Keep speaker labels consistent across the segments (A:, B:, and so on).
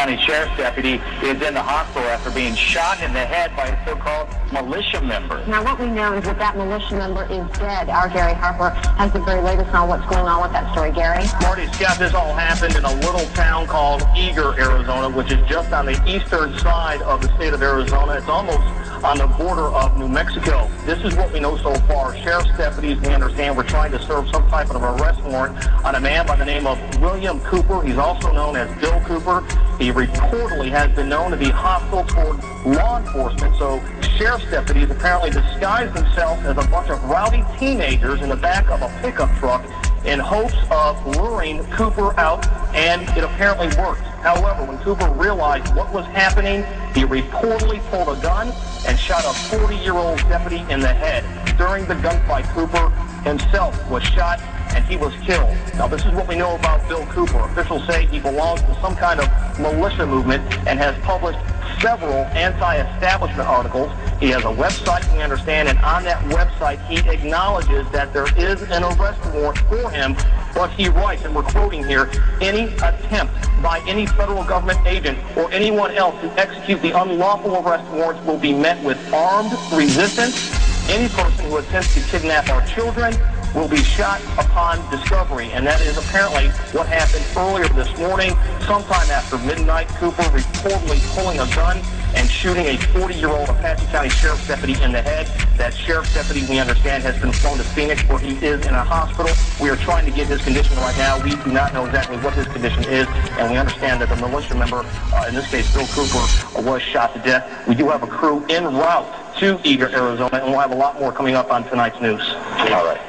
A: County Sheriff's deputy is in the hospital after being shot in the head by a so-called militia member.
B: Now, what we know is that that militia member is dead. Our Gary Harper has the very latest on what's going on with that story. Gary?
A: Marty, Scott, this all happened in a little town called Eager, Arizona, which is just on the eastern side of the state of Arizona. It's almost on the border of New Mexico. This is what we know so far. Sheriff's deputies, we understand, were trying to serve some type of arrest warrant on a man by the name of William Cooper. He's also known as Bill Cooper. He reportedly has been known to be hostile toward law enforcement, so sheriff's deputies apparently disguised themselves as a bunch of rowdy teenagers in the back of a pickup truck in hopes of luring Cooper out, and it apparently worked. However, when Cooper realized what was happening, he reportedly pulled a gun and shot a 40-year-old deputy in the head. During the gunfight, Cooper himself was shot and he was killed. Now, this is what we know about Bill Cooper. Officials say he belongs to some kind of militia movement and has published several anti-establishment articles. He has a website, we understand, and on that website he acknowledges that there is an arrest warrant for him, but he writes, and we're quoting here, any attempt by any federal government agent or anyone else to execute the unlawful arrest warrants will be met with armed resistance. Any person who attempts to kidnap our children will be shot upon discovery. And that is apparently what happened earlier this morning. Sometime after midnight, Cooper reportedly pulling a gun and shooting a 40-year-old Apache County Sheriff's deputy in the head. That Sheriff's deputy, we understand, has been flown to Phoenix, where he is in a hospital. We are trying to get his condition right now. We do not know exactly what his condition is, and we understand that the militia member, in this case Bill Cooper, was shot to death. We do have a crew en route to Eager, Arizona, and we'll have a lot more coming up on tonight's news. All right.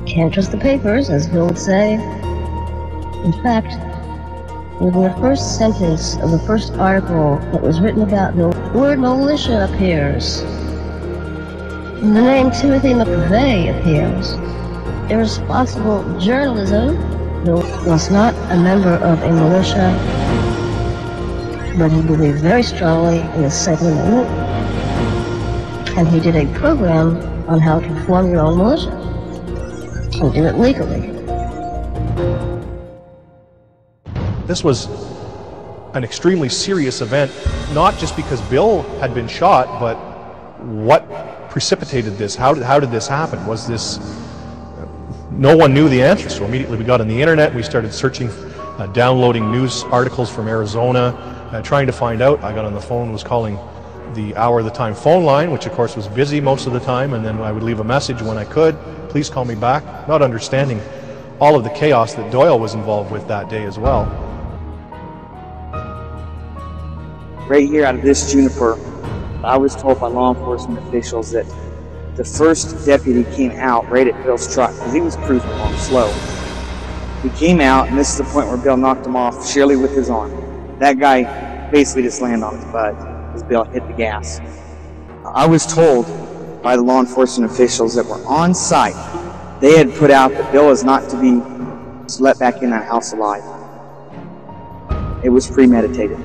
C: Can't trust the papers, as Bill would say. In fact, within the first sentence of the first article that was written about Bill, the word militia appears. And the name Timothy McVeigh appears. Irresponsible journalism. Bill was not a member of a militia, but he believed very strongly in the Second Amendment, and he did a program on how to form your own militia. And do it legally.
D: This was an extremely serious event, not just because Bill had been shot, but what precipitated this? How did this happen? Was this... No one knew the answer, so immediately we got on the internet, we started searching, downloading news articles from Arizona, trying to find out. I got on the phone, was calling the Hour of the Time phone line, which of course was busy most of the time, and then I would leave a message when I could. Please call me back, not understanding all of the chaos that Doyle was involved with that day as well.
E: Right here out of this juniper, I was told by law enforcement officials that the first deputy came out right at Bill's truck because he was cruising along slow. He came out, and this is the point where Bill knocked him off, surely with his arm. That guy basically just landed on his butt as Bill hit the gas. I was told by the law enforcement officials that were on site, they had put out that Bill is not to be let back in that house alive. It was premeditated.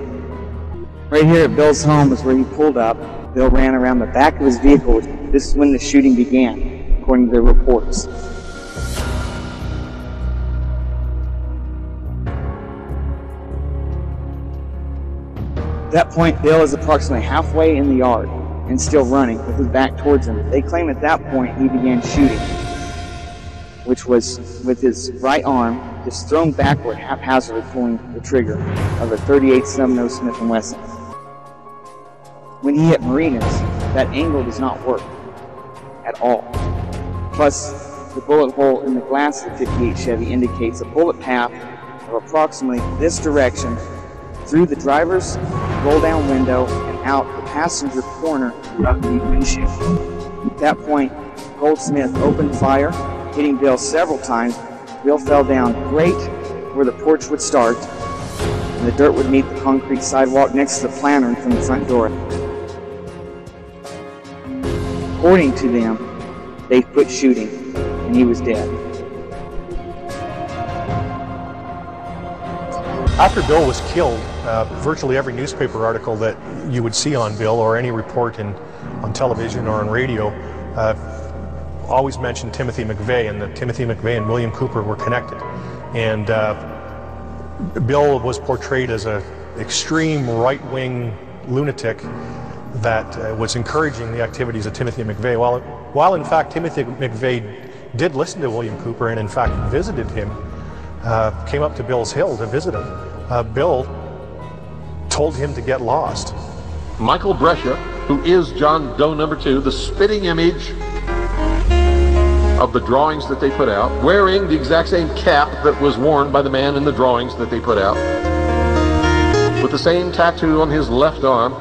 E: Right here at Bill's home is where he pulled up. Bill ran around the back of his vehicle. This is when the shooting began, according to the reports. At that point, Bill is approximately halfway in the yard and still running with his back towards him. They claim at that point he began shooting, which was with his right arm just thrown backward, haphazardly pulling the trigger of a .38 7.0 Smith & Wesson. When he hit Marinas, that angle does not work at all. Plus, the bullet hole in the glass of the 58 Chevy indicates a bullet path of approximately this direction through the driver's roll-down window and out the passenger corner of the windshield. At that point, Goldsmith opened fire, hitting Bill several times. Bill fell down right where the porch would start, and the dirt would meet the concrete sidewalk next to the lantern from the front door. According to them, they quit shooting, and he was dead.
D: After Bill was killed, virtually every newspaper article that you would see on Bill, or any report on television or on radio, always mentioned Timothy McVeigh, and that Timothy McVeigh and William Cooper were connected. And Bill was portrayed as an extreme right-wing lunatic that was encouraging the activities of Timothy McVeigh, while in fact Timothy McVeigh did listen to William Cooper and in fact visited him, came up to Bill's Hill to visit him. Bill told him to get lost.
F: Michael Brescia, who is John Doe number 2, the spitting image of the drawings that they put out, wearing the exact same cap that was worn by the man in the drawings that they put out, with the same tattoo on his left arm,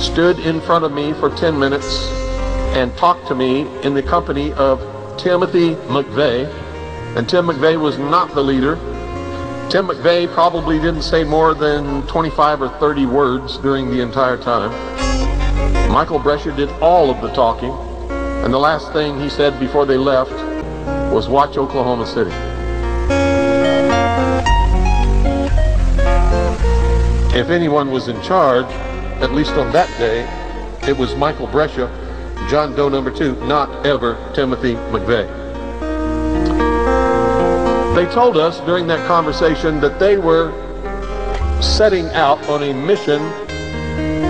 F: stood in front of me for 10 minutes and talked to me in the company of Timothy McVeigh. And Tim McVeigh was not the leader. Tim McVeigh probably didn't say more than 25 or 30 words during the entire time. Michael Brescia did all of the talking, and the last thing he said before they left was, "Watch Oklahoma City." If anyone was in charge, at least on that day, it was Michael Brescia, John Doe number 2, not ever Timothy McVeigh. They told us during that conversation that they were setting out on a mission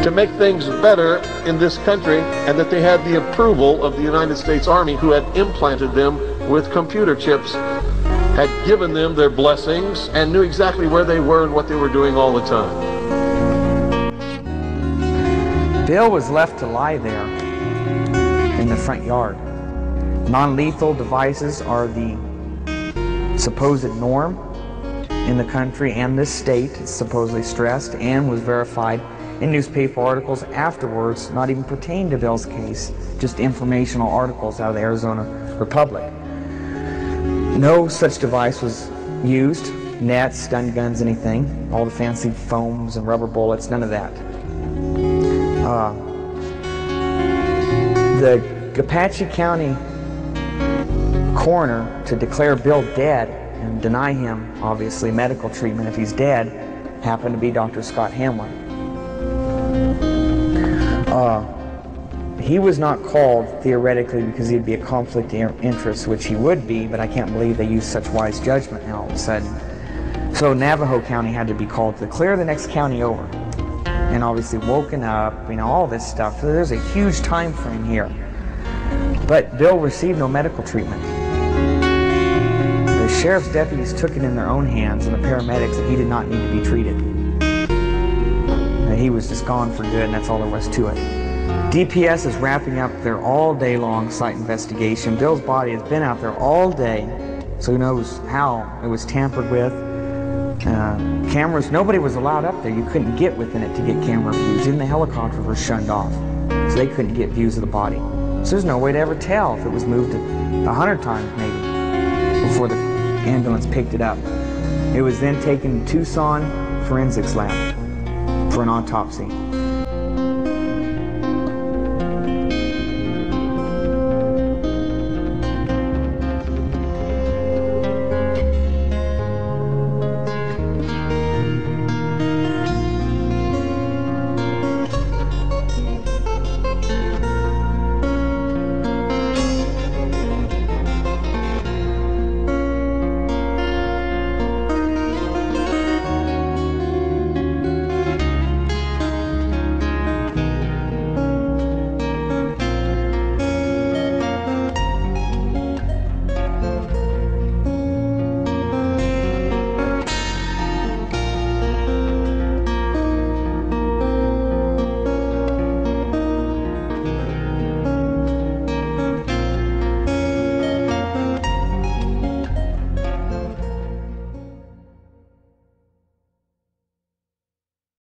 F: to make things better in this country, and that they had the approval of the United States Army, who had implanted them with computer chips, had given them their blessings, and knew exactly where they were and what they were doing all the time.
E: Bill was left to lie there in the front yard. Non-lethal devices are the supposed norm in the country and this state. It's supposedly stressed and was verified in newspaper articles afterwards, not even pertaining to Bill's case, just informational articles out of the Arizona Republic. No such device was used, nets, stun guns, anything, all the fancy foams and rubber bullets, none of that. The Apache County coroner, to declare Bill dead and deny him, obviously, medical treatment if he's dead, happened to be Dr. Scott Hamlin. He was not called, theoretically, because he'd be a conflict of interest, which he would be, but I can't believe they used such wise judgment now all of a sudden. So Navajo County had to be called to clear the next county over. And obviously woken up, you know, all this stuff. So there's a huge time frame here. But Bill received no medical treatment. The sheriff's deputies took it in their own hands, and the paramedics, that he did not need to be treated. That he was just gone for good, and that's all there was to it. DPS is wrapping up their all-day-long site investigation. Bill's body has been out there all day, so who knows how it was tampered with. Cameras, nobody was allowed up there. You couldn't get within it to get camera views. Even the helicopters were shunned off, so they couldn't get views of the body. So there's no way to ever tell if it was moved 100 times maybe before the ambulance picked it up. It was then taken to Tucson Forensics Lab for an autopsy.